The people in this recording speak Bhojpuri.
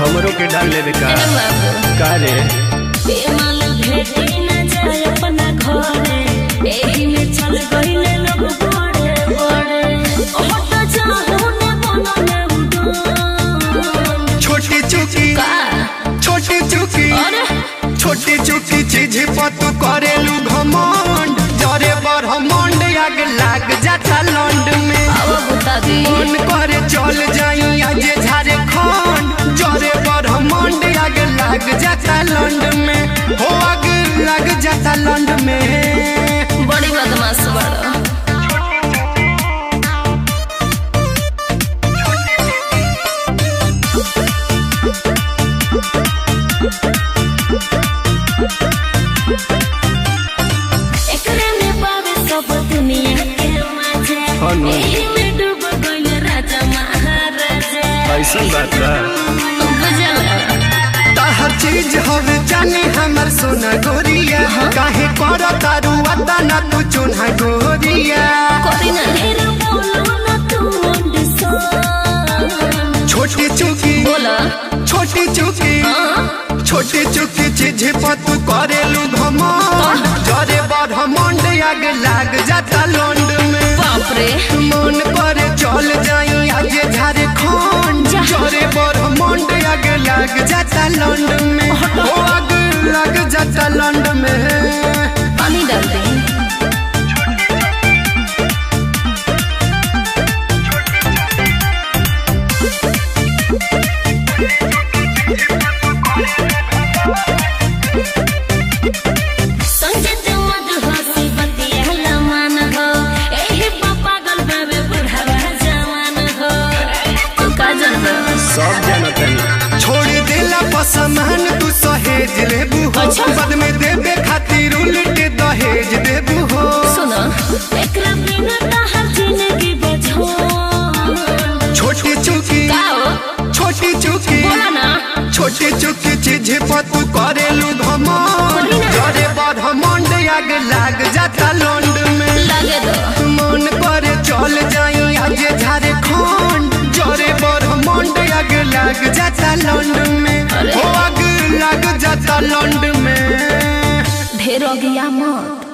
हमरो के डाल लेवे का का रे बेमाल भेटे न जाए अपना घरे एही में चल गइले लोग बड़े बड़े हट जाओ ने बनने उड़न छोटी चुकी चीज पर तू करेलू घमंड जरे ब्रह्मांड आग लाग जाता लंड में मन करे चल जाई आज झारखंड जरे ब्रह्मांड आग लाग जाता लंड में हो आग लाग जाता लंड में बड़ी बदमाश बड़ा एकरे में पावे सब दुनिया के मजे एही में डूब गइल राजा महाराजा ऐसा बात बा हर चीज हवे जाने हमर सोना गोरिया काहे कर तारू अता ना तू चुना गोरिया कोरी ना ढेर बोलो ना तू अंडसान छोटी चुकी बोला छोटी चुकी चीज पर तू करेलू घमंड जरे ब्रह्मांड आग लाग जाता लंड में बाप रे मन करे चल जाई आज झारखंड जरे ब्रह्मांड आग लाग जाता लंड में हो आग लाग जाता लंड में पानी डाल दे सब जानत छोड़ देला पसमान तू सहेज लेबू हो बाद में देबे खातिर उल्टे दहेज देबू हो सुनो एकरा बिना हर जिंदगी बचो छोटी चुकी बोला ना छोटी चुकी चीज पर तू करेलू घमंड जरे ब्रह्मांड आग लाग जाता लंड में लगे दो मन करे चल जाई आज झारखंड जरे ब्रह्मांड आग लाग जाता लंड में हो आग लाग जाता लंड में ढेर हो गया मत।